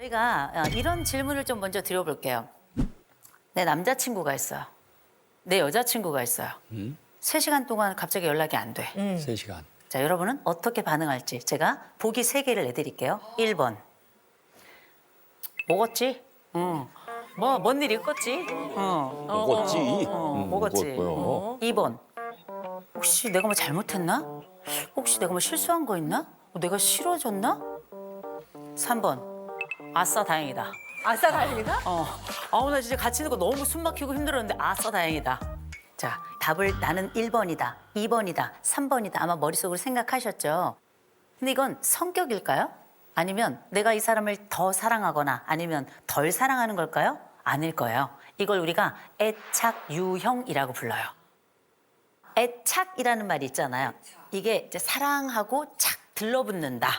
우리가 이런 질문을 좀 먼저 드려볼게요. 내 남자친구가 있어요. 내 여자친구가 있어요. 3시간 동안 갑자기 연락이 안 돼. 3시간. 자, 여러분은 어떻게 반응할지 제가 보기 3개를 내드릴게요. 1번. 먹었지? 응. 뭔 일 있겠지? 먹었지? 먹었지. 먹었고요. 2번. 혹시 내가 뭐 잘못했나? 혹시 내가 뭐 실수한 거 있나? 내가 싫어졌나? 3번. 아싸, 다행이다. 아싸 다행이다? 아우, 나 진짜 같이 있는 거 너무 숨 막히고 힘들었는데 아싸, 다행이다. 자, 답을 나는 1번이다, 2번이다, 3번이다 아마 머릿속으로 생각하셨죠? 근데 이건 성격일까요? 아니면 내가 이 사람을 더 사랑하거나 아니면 덜 사랑하는 걸까요? 아닐 거예요. 이걸 우리가 애착 유형이라고 불러요. 애착이라는 말이 있잖아요. 이게 이제 사랑하고 착 들러붙는다.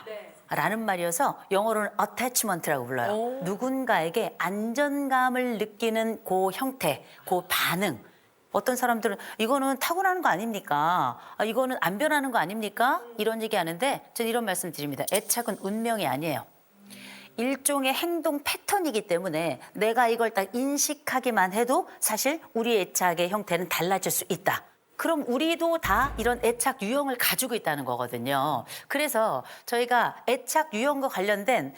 라는 말이어서 영어로는 attachment라고 불러요. 누군가에게 안전감을 느끼는 그 형태, 그 반응. 어떤 사람들은 이거는 타고나는 거 아닙니까? 이거는 안 변하는 거 아닙니까? 이런 얘기하는데 저는 이런 말씀 드립니다. 애착은 운명이 아니에요. 일종의 행동 패턴이기 때문에 내가 이걸 딱 인식하기만 해도 사실 우리의 애착의 형태는 달라질 수 있다. 그럼 우리도 다 이런 애착 유형을 가지고 있다는 거거든요. 그래서 저희가 애착 유형과 관련된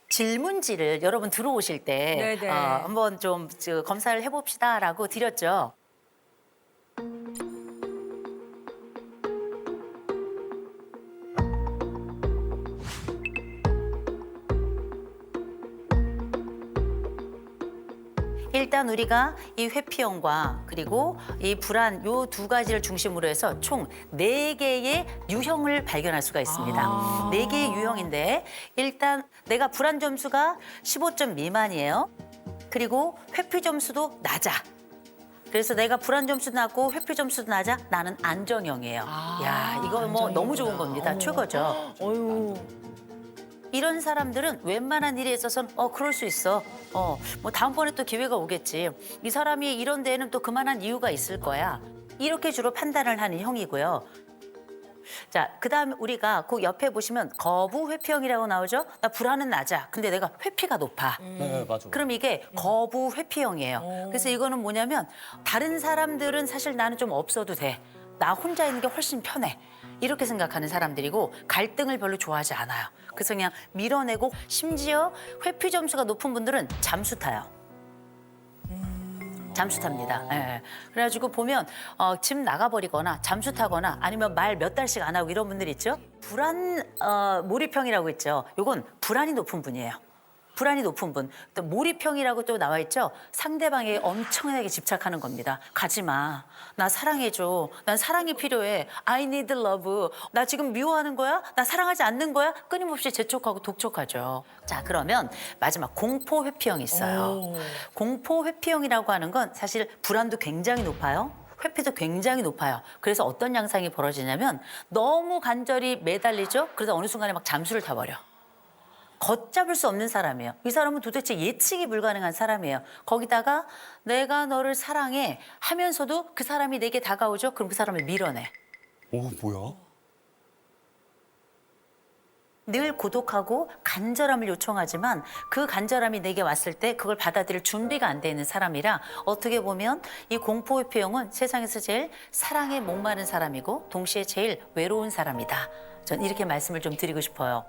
질문지를 여러분 들어오실 때 네네. 한번 좀 검사를 해봅시다라고 드렸죠. 일단 우리가 이 회피형과 그리고 이 불안 요 두 가지를 중심으로 해서 총 4개의 유형을 발견할 수가 있습니다. 4개의 유형인데 일단 내가 불안 점수가 15점 미만이에요. 그리고 회피 점수도 낮아. 그래서 내가 불안 점수도 낮고 회피 점수도 낮아. 나는 안정형이에요. 야, 이거 뭐 너무 좋은 겁니다. 최고죠. 어유. 이런 사람들은 웬만한 일에 있어서는 그럴 수 있어. 뭐 다음번에 또 기회가 오겠지. 이 사람이 이런 데에는 또 그만한 이유가 있을 거야. 이렇게 주로 판단을 하는 형이고요. 자, 그다음에 우리가 그 옆에 보시면 거부 회피형이라고 나오죠. 나 불안은 낮아. 근데 내가 회피가 높아. 네, 맞아. 그럼 이게 거부 회피형이에요. 그래서 이거는 뭐냐면 다른 사람들은 사실 나는 좀 없어도 돼. 나 혼자 있는 게 훨씬 편해. 이렇게 생각하는 사람들이고 갈등을 별로 좋아하지 않아요. 그래서 그냥 밀어내고 심지어 회피 점수가 높은 분들은 잠수 타요. 잠수 탑니다. 예. 그래가지고 보면 집 나가버리거나 잠수 타거나 아니면 말 몇 달씩 안 하고 이런 분들 있죠. 불안 몰입형이라고 있죠. 요건 불안이 높은 분이에요. 불안이 높은 분. 또 몰입형이라고 또 나와 있죠. 상대방에게 엄청나게 집착하는 겁니다. 가지 마. 나 사랑해줘. 난 사랑이 필요해. I need love. 나 지금 미워하는 거야? 나 사랑하지 않는 거야? 끊임없이 재촉하고 독촉하죠. 자, 그러면 마지막 공포 회피형이 있어요. 공포 회피형이라고 하는 건 사실 불안도 굉장히 높아요. 회피도 굉장히 높아요. 그래서 어떤 양상이 벌어지냐면 너무 간절히 매달리죠. 그래서 어느 순간에 막 잠수를 타버려. 걷잡을 수 없는 사람이에요. 이 사람은 도대체 예측이 불가능한 사람이에요. 거기다가 내가 너를 사랑해 하면서도 그 사람이 내게 다가오죠. 그럼 그 사람을 밀어내. 뭐야? 늘 고독하고 간절함을 요청하지만 그 간절함이 내게 왔을 때 그걸 받아들일 준비가 안 돼 있는 사람이라 어떻게 보면 이 공포회피형은 세상에서 제일 사랑에 목마른 사람이고 동시에 제일 외로운 사람이다. 전 이렇게 말씀을 좀 드리고 싶어요.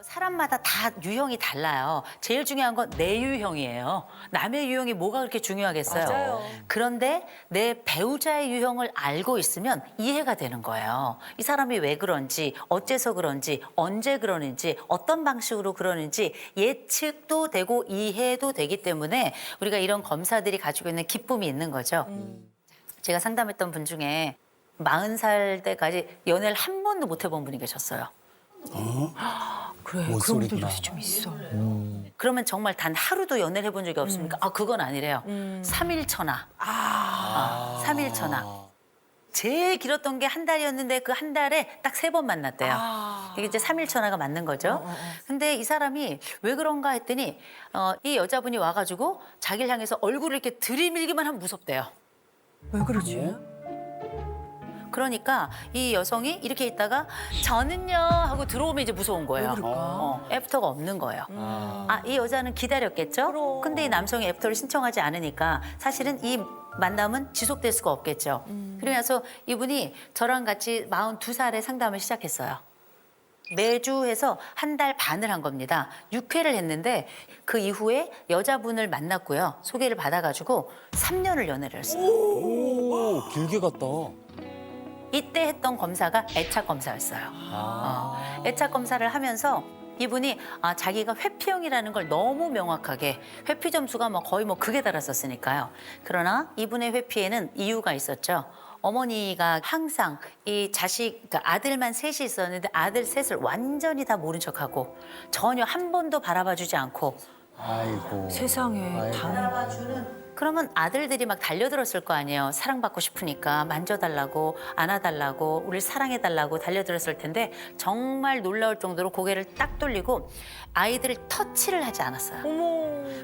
사람마다 다 유형이 달라요. 제일 중요한 건 내 유형이에요. 남의 유형이 뭐가 그렇게 중요하겠어요. 맞아요. 그런데 내 배우자의 유형을 알고 있으면 이해가 되는 거예요. 이 사람이 왜 그런지, 어째서 그런지, 언제 그러는지, 어떤 방식으로 그러는지 예측도 되고 이해도 되기 때문에 우리가 이런 검사들이 가지고 있는 기쁨이 있는 거죠. 제가 상담했던 분 중에 40살 때까지 연애를 한 번도 못 해본 분이 계셨어요. 그래. 뭔 그런 분들 소리구나. 요새 좀 있어. 그러면 정말 단 하루도 연애를 해본 적이 없습니까? 그건 아니래요. 3일 천하. 3일 천하. 제일 길었던 게 한 달이었는데 그 한 달에 딱 3번 만났대요. 이게 이제 3일 천하가 맞는 거죠. 근데 이 사람이 왜 그런가 했더니 이 여자분이 와가지고 자기를 향해서 얼굴을 이렇게 들이밀기만 하면 무섭대요. 왜 그러지? 그러니까 이 여성이 이렇게 있다가 저는요 하고 들어오면 이제 무서운 거예요. 왜 그럴까? 애프터가 없는 거예요. 이 여자는 기다렸겠죠? 근데 이 남성이 애프터를 신청하지 않으니까 사실은 이 만남은 지속될 수가 없겠죠. 그러면서 이분이 저랑 같이 42살에 상담을 시작했어요. 매주 해서 한 달 반을 한 겁니다. 6회를 했는데 그 이후에 여자분을 만났고요. 소개를 받아가지고 3년을 연애를 했어요. 오, 길게 갔다. 이때 했던 검사가 애착 검사였어요. 애착 검사를 하면서 이분이 자기가 회피형이라는 걸 너무 명확하게 회피 점수가 거의 극에 달았었으니까요. 그러나 이분의 회피에는 이유가 있었죠. 어머니가 항상 이 자식, 그러니까 아들만 셋이 있었는데 아들 셋을 완전히 다 모른 척하고 전혀 한 번도 바라봐주지 않고 아이고. 세상에 다 그러면 아들들이 막 달려들었을 거 아니에요. 사랑받고 싶으니까 만져달라고 안아달라고 우리를 사랑해달라고 달려들었을 텐데 정말 놀라울 정도로 고개를 딱 돌리고 아이들을 터치를 하지 않았어요.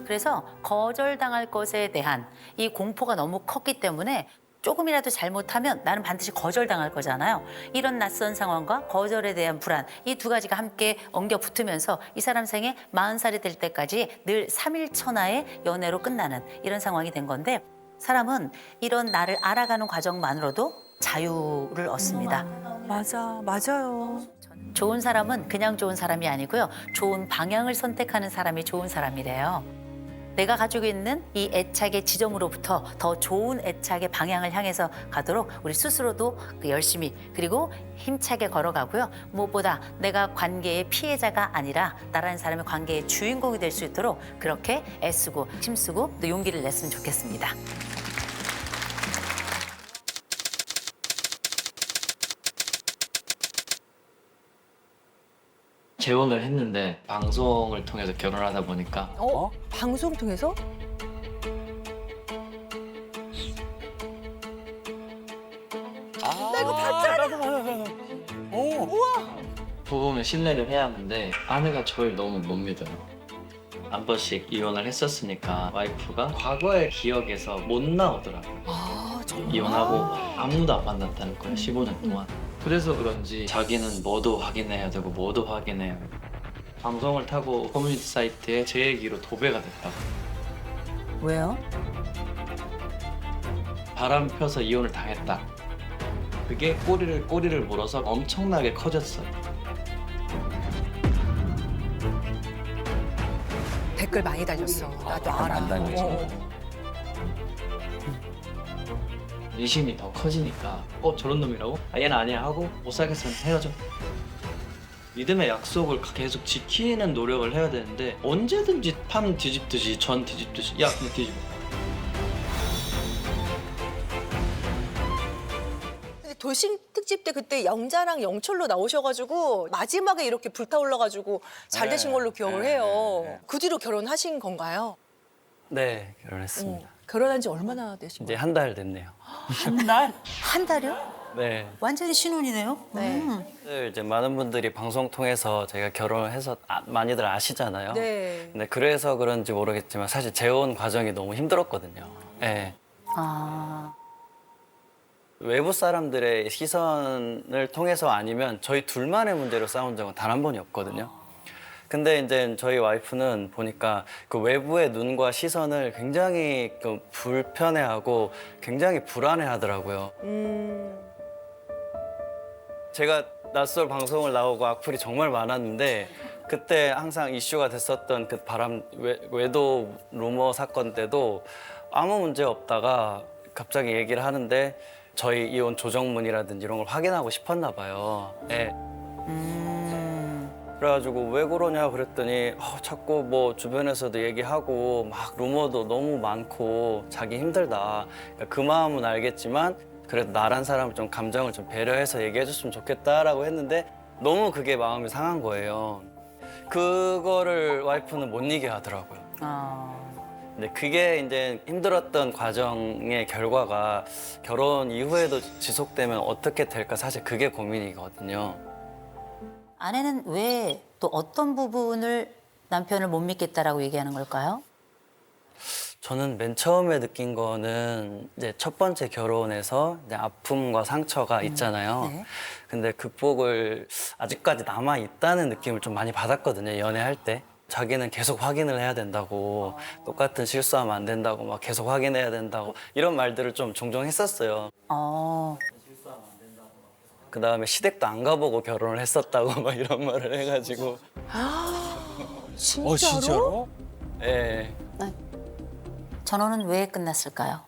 그래서 거절당할 것에 대한 이 공포가 너무 컸기 때문에 조금이라도 잘못하면 나는 반드시 거절당할 거잖아요. 이런 낯선 상황과 거절에 대한 불안, 이 두 가지가 함께 엉겨 붙으면서 이 사람 생에 40살이 될 때까지 늘 3일 천하의 연애로 끝나는 이런 상황이 된 건데 사람은 이런 나를 알아가는 과정만으로도 자유를 얻습니다. 맞아, 맞아요. 좋은 사람은 그냥 좋은 사람이 아니고요. 좋은 방향을 선택하는 사람이 좋은 사람이래요. 내가 가지고 있는 이 애착의 지점으로부터 더 좋은 애착의 방향을 향해서 가도록 우리 스스로도 열심히 그리고 힘차게 걸어가고요. 무엇보다 내가 관계의 피해자가 아니라 나라는 사람의 관계의 주인공이 될 수 있도록 그렇게 애쓰고 힘쓰고 또 용기를 냈으면 좋겠습니다. 재혼을 했는데 방송을 통해서 결혼하다 보니까 방송 통해서? 나 이거 봤잖아. 오. 부부면 신뢰를 해야 하는데 아내가 저를 너무 못 믿어요. 한 번씩 이혼을 했었으니까 와이프가 과거의 기억에서 못 나오더라고요. 이혼하고 아무도 안 만났다는 거예요, 15년 동안. 그래서 그런지 자기는 뭐도 확인해야 되고 뭐도 확인해야 되고 방송을 타고 커뮤니티 사이트에 제 얘기로 도배가 됐다고. 왜요? 바람 펴서 이혼을 당했다. 그게 꼬리를 물어서 엄청나게 커졌어요. 댓글 많이 달렸어. 나도 알아. 안 달렸어. 의심이 더 커지니까 저런 놈이라고? 얘는 아니야 하고 못 살겠으면 헤어져. 믿음의 약속을 계속 지키는 노력을 해야 되는데 언제든지 판 뒤집듯이 전 뒤집듯이 야 그냥 뒤집어. 근데 돌싱 특집 때 그때 영자랑 영철로 나오셔가지고 마지막에 이렇게 불타올라가지고 잘 되신 걸로 기억을 해요. 그 뒤로 결혼하신 건가요? 네, 결혼했습니다. 결혼한 지 얼마나 되신 이제 거예요? 한 달 됐네요. 한 달? 한 달이요? 네. 완전히 신혼이네요. 네. 이제 많은 분들이 방송 통해서 제가 결혼을 해서 많이들 아시잖아요. 네. 근데 그래서 그런지 모르겠지만 사실 재혼 과정이 너무 힘들었거든요. 네. 아. 외부 사람들의 시선을 통해서 아니면 저희 둘만의 문제로 싸운 적은 단 한 번이 없거든요. 근데 이제 저희 와이프는 보니까 그 외부의 눈과 시선을 굉장히 불편해하고 굉장히 불안해하더라고요. 제가 낯설 방송을 나오고 악플이 정말 많았는데 그때 항상 이슈가 됐었던 그 외도 루머 사건 때도 아무 문제 없다가 갑자기 얘기를 하는데 저희 이혼 조정문이라든지 이런 걸 확인하고 싶었나 봐요. 네. 그래가지고 왜 그러냐 그랬더니 자꾸 뭐 주변에서도 얘기하고 막 루머도 너무 많고 자기 힘들다. 그러니까 그 마음은 알겠지만 그래도 나란 사람을 좀 감정을 좀 배려해서 얘기해줬으면 좋겠다라고 했는데 너무 그게 마음이 상한 거예요. 그거를 와이프는 못 이겨 하더라고요. 근데 그게 이제 힘들었던 과정의 결과가 결혼 이후에도 지속되면 어떻게 될까 사실 그게 고민이거든요. 아내는 왜 또 어떤 부분을 남편을 못 믿겠다라고 얘기하는 걸까요? 저는 맨 처음에 느낀 거는 이제 첫 번째 결혼에서 이제 아픔과 상처가 있잖아요. 네. 근데 극복을 아직까지 남아 있다는 느낌을 좀 많이 받았거든요. 연애할 때. 자기는 계속 확인을 해야 된다고, 똑같은 실수하면 안 된다고, 막 계속 확인해야 된다고 이런 말들을 좀 종종 했었어요. 어. 그 다음에 시댁도 안 가보고 결혼을 했었다고 막 이런 말을 해가지고. 진짜로? 진짜로? 예. 전원은 왜 끝났을까요?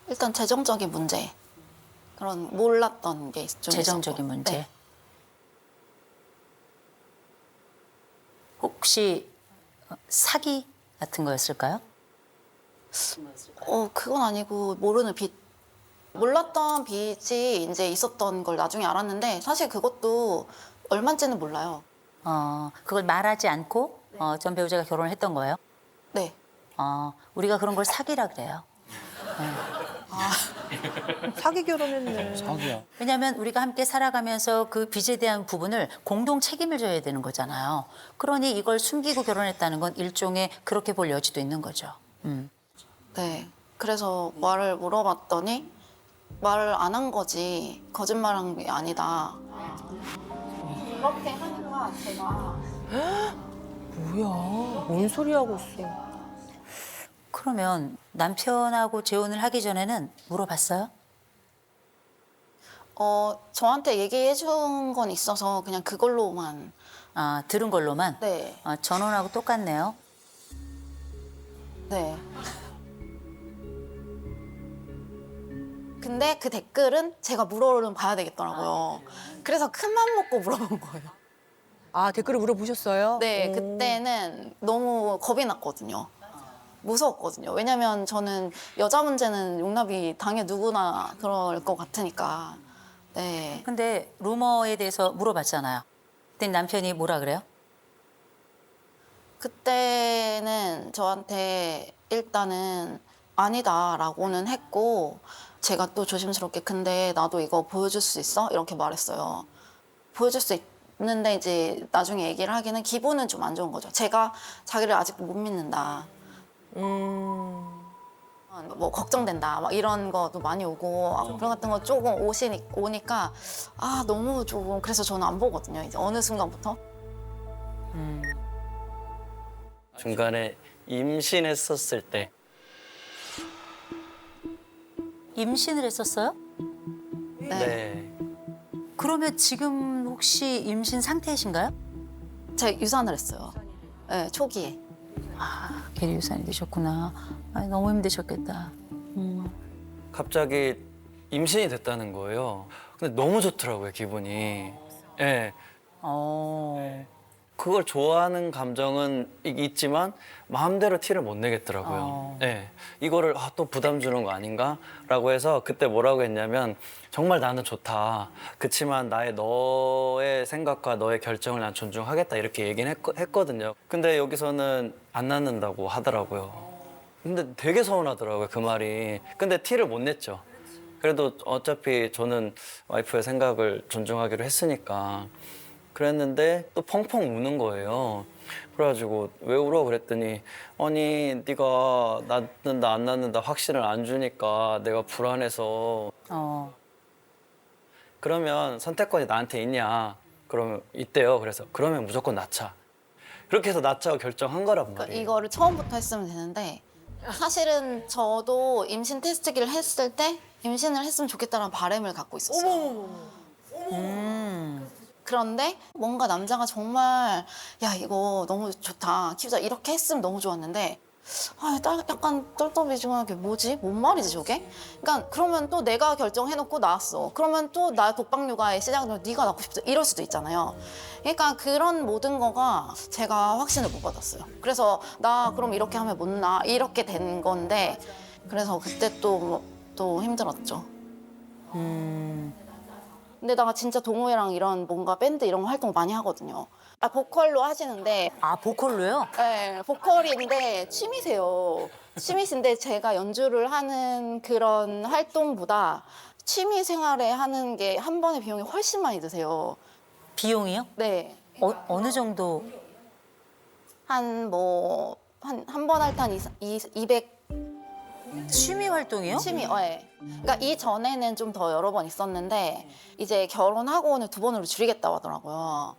일단 재정적인 문제. 그런 몰랐던 게 좀 재정적인 있었고. 문제. 네. 혹시 사기 같은 거였을까요? 그건 아니고 모르는 빚. 몰랐던 빚이 이제 있었던 걸 나중에 알았는데 사실 그것도 얼마인지는 몰라요. 그걸 말하지 않고 전 배우자가 결혼을 했던 거예요? 네. 우리가 그런 걸 사기라 그래요. 사기 결혼했네. 사기야. 왜냐하면 우리가 함께 살아가면서 그 빚에 대한 부분을 공동 책임을 져야 되는 거잖아요. 그러니 이걸 숨기고 결혼했다는 건 일종의 그렇게 볼 여지도 있는 거죠. 네. 그래서 말을 물어봤더니 말을 안 한 거지 거짓말한 게 아니다. 그렇게 하니까 제가 뭐야? 뭔 소리 하고 있어? 그러면 남편하고 재혼을 하기 전에는 물어봤어요? 저한테 얘기해 준 건 있어서 그냥 그걸로만. 들은 걸로만? 네. 전원하고 똑같네요. 네. 근데 그 댓글은 제가 물어는 봐야 되겠더라고요. 그래서 큰 맘 먹고 물어본 거예요. 아, 댓글을 물어보셨어요? 네, 오. 그때는 너무 겁이 났거든요. 무서웠거든요. 왜냐면 저는 여자 문제는 용납이 당연히 누구나 그럴 것 같으니까. 네. 근데 루머에 대해서 물어봤잖아요. 그때 남편이 뭐라 그래요? 그때는 저한테 일단은 아니다라고는 했고 제가 또 조심스럽게 근데 나도 이거 보여줄 수 있어? 이렇게 말했어요. 보여줄 수 있는데 이제 나중에 얘기를 하기는 기분은 좀 안 좋은 거죠. 제가 자기를 아직도 못 믿는다. 뭐 걱정된다 막 이런 것도 많이 오고 그런 같은 거 조금 오니까 너무 조금 그래서 저는 안 보거든요. 이제 어느 순간부터. 중간에 임신했었을 때 임신을 했었어요? 네. 그러면 지금 혹시 임신 상태이신가요? 제가 유산을 했어요. 네, 초기에. 계리 유산이 되셨구나. 너무 힘드셨겠다. 갑자기 임신이 됐다는 거예요. 근데 너무 좋더라고요, 기분이. 예. 그걸 좋아하는 감정은 있지만 마음대로 티를 못 내겠더라고요. 예. 이거를 또 부담 주는 거 아닌가라고 해서 그때 뭐라고 했냐면 정말 나는 좋다. 그치만 너의 생각과 너의 결정을 난 존중하겠다 이렇게 얘기는 했거든요. 근데 여기서는 안 낳는다고 하더라고요. 근데 되게 서운하더라고요, 그 말이. 근데 티를 못 냈죠. 그래도 어차피 저는 와이프의 생각을 존중하기로 했으니까. 그랬는데 또 펑펑 우는 거예요. 그래가지고 왜 울어 그랬더니 아니 네가 낳는다 안 낳는다 확신을 안 주니까 내가 불안해서. 그러면 선택권이 나한테 있냐? 그러면 있대요. 그래서 그러면 무조건 낳자. 그렇게 해서 낳자고 결정한 거란 그러니까 말이에요. 이거를 처음부터 했으면 되는데 사실은 저도 임신 테스트기를 했을 때 임신을 했으면 좋겠다는 바람을 갖고 있었어요. 그런데 뭔가 남자가 정말 야 이거 너무 좋다 키우자 이렇게 했으면 너무 좋았는데 약간 똘똘해지고 뭐지? 뭔 말이지 저게? 그러니까 그러면 또 내가 결정해놓고 나왔어. 그러면 또 나 독박 육아의 시작은 네가 낳고 싶다 이럴 수도 있잖아요. 그러니까 그런 모든 거가 제가 확신을 못 받았어요. 그래서 나 그럼 이렇게 하면 못 낳아 이렇게 된 건데 그래서 그때 또 힘들었죠. 근데 나 진짜 동호회랑 이런 뭔가 밴드 이런 거 활동 많이 하거든요. 보컬로 하시는데 보컬로요? 네, 보컬인데 취미세요. 취미신데 제가 연주를 하는 그런 활동보다 취미 생활에 하는 게 한 번의 비용이 훨씬 많이 드세요. 비용이요? 네. 어느 정도? 한 뭐 한 번 할 때 한 200 취미 활동이요? 취미, 예. 그러니까 이전에는 좀 더 여러 번 있었는데 이제 결혼하고는 2번으로 줄이겠다고 하더라고요.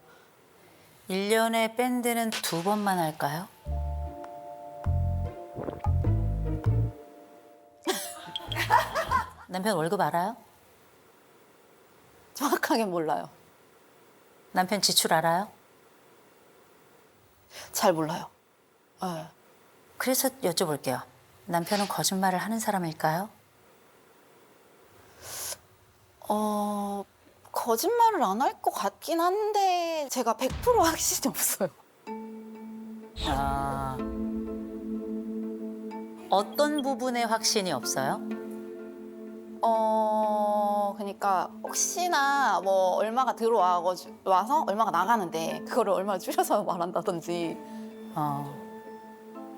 1년에 밴드는 2번만 할까요? 남편 월급 알아요? 정확하게 몰라요. 남편 지출 알아요? 잘 몰라요. 예. 그래서 여쭤볼게요. 남편은 거짓말을 하는 사람일까요? 거짓말을 안 할 것 같긴 한데 제가 100% 확신이 없어요. 아, 어떤 부분에 확신이 없어요? 그러니까 혹시나 뭐 얼마가 와서 얼마가 나가는데 그거를 얼마나 줄여서 말한다든지.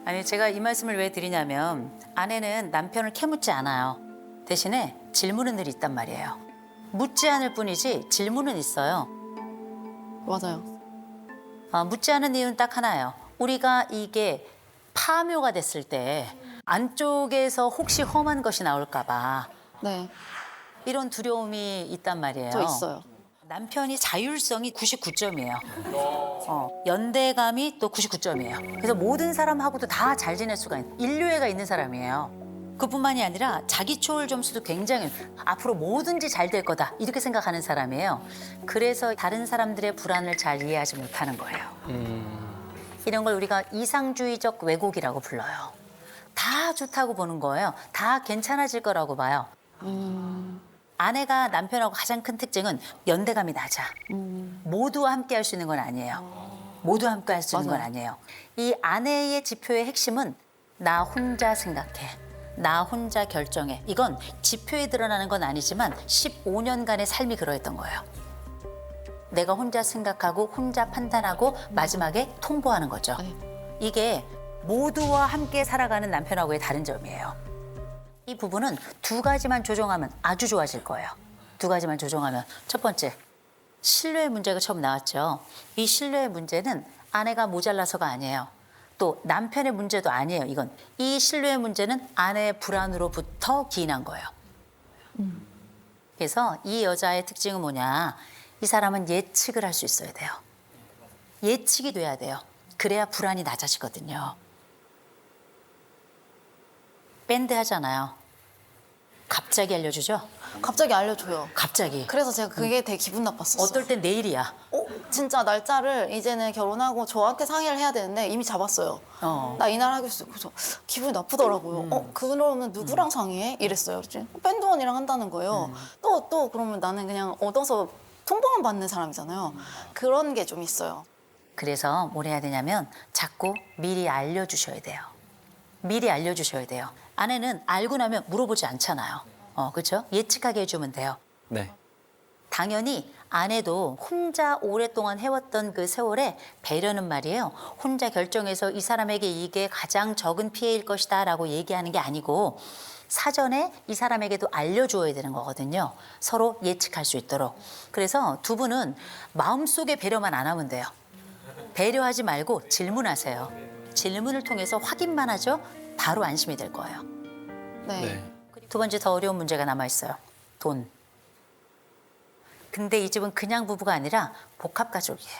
아니 제가 이 말씀을 왜 드리냐면 아내는 남편을 캐묻지 않아요. 대신에 질문은 늘 있단 말이에요. 묻지 않을 뿐이지 질문은 있어요. 맞아요. 묻지 않은 이유는 딱 하나예요. 우리가 이게 파묘가 됐을 때 안쪽에서 혹시 험한 것이 나올까 봐 네, 이런 두려움이 있단 말이에요. 저 있어요. 남편이 자율성이 99점이에요. 연대감이 또 99점이에요. 그래서 모든 사람하고도 다 잘 지낼 수가 있는 인류애가 있는 사람이에요. 그뿐만이 아니라 자기 초월 점수도 굉장히 앞으로 뭐든지 잘 될 거다 이렇게 생각하는 사람이에요. 그래서 다른 사람들의 불안을 잘 이해하지 못하는 거예요. 이런 걸 우리가 이상주의적 왜곡이라고 불러요. 다 좋다고 보는 거예요. 다 괜찮아질 거라고 봐요. 아내가 남편하고 가장 큰 특징은 연대감이 낮아. 모두와 함께 할 수 있는 건 아니에요. 모두 함께 할 수 있는 건 맞아요. 아니에요. 이 아내의 지표의 핵심은 나 혼자 생각해. 나 혼자 결정해. 이건 지표에 드러나는 건 아니지만 15년간의 삶이 그러했던 거예요. 내가 혼자 생각하고 혼자 판단하고 마지막에 통보하는 거죠. 네. 이게 모두와 함께 살아가는 남편하고의 다른 점이에요. 이 부분은 2가지만 조정하면 아주 좋아질 거예요. 2가지만 조정하면. 첫 번째, 신뢰의 문제가 처음 나왔죠. 이 신뢰의 문제는 아내가 모자라서가 아니에요. 또 남편의 문제도 아니에요. 이건 이 신뢰의 문제는 아내의 불안으로부터 기인한 거예요. 그래서 이 여자의 특징은 뭐냐? 이 사람은 예측을 할 수 있어야 돼요. 예측이 돼야 돼요. 그래야 불안이 낮아지거든요. 밴드 하잖아요. 갑자기 알려주죠? 갑자기 알려줘요. 갑자기. 그래서 제가 그게 되게 기분 나빴었어요. 어떨 땐 내일이야. 진짜 날짜를 이제는 결혼하고 저한테 상의를 해야 되는데 이미 잡았어요. 나 이날 하겠어요. 그래서 기분이 나쁘더라고요. 그러면 누구랑 상의해? 이랬어요. 그랬더니 밴드원이랑 한다는 거예요. 또 그러면 나는 그냥 얻어서 통보만 받는 사람이잖아요. 그런 게 좀 있어요. 그래서 뭘 해야 되냐면 자꾸 미리 알려주셔야 돼요. 미리 알려주셔야 돼요. 아내는 알고 나면 물어보지 않잖아요. 그렇죠? 예측하게 해주면 돼요. 네. 당연히 아내도 혼자 오랫동안 해왔던 그 세월에 배려는 말이에요. 혼자 결정해서 이 사람에게 이게 가장 적은 피해일 것이다 라고 얘기하는 게 아니고 사전에 이 사람에게도 알려줘야 되는 거거든요. 서로 예측할 수 있도록. 그래서 두 분은 마음속에 배려만 안 하면 돼요. 배려하지 말고 질문하세요. 질문을 통해서 확인만 하죠. 바로 안심이 될 거예요. 네. 네. 2번째 더 어려운 문제가 남아있어요. 돈. 근데 이 집은 그냥 부부가 아니라 복합가족이에요.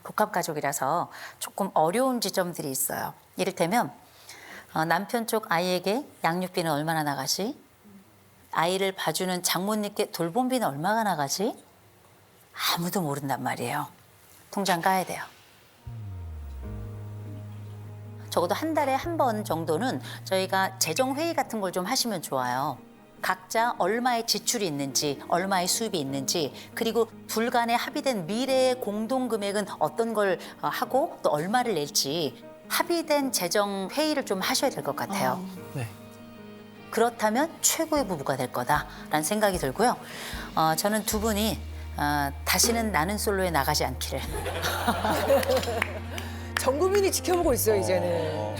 복합가족이라서 조금 어려운 지점들이 있어요. 이를테면 남편 쪽 아이에게 양육비는 얼마나 나가지? 아이를 봐주는 장모님께 돌봄비는 얼마가 나가지? 아무도 모른단 말이에요. 통장 까야 돼요. 적어도 한 달에 한 번 정도는 저희가 재정회의 같은 걸 좀 하시면 좋아요. 각자 얼마의 지출이 있는지, 얼마의 수입이 있는지, 그리고 둘 간에 합의된 미래의 공동금액은 어떤 걸 하고 또 얼마를 낼지 합의된 재정회의를 좀 하셔야 될 것 같아요. 네. 그렇다면 최고의 부부가 될 거다라는 생각이 들고요. 저는 두 분이 다시는 나는 솔로에 나가지 않기를. 전 국민이 지켜보고 있어요, 이제는.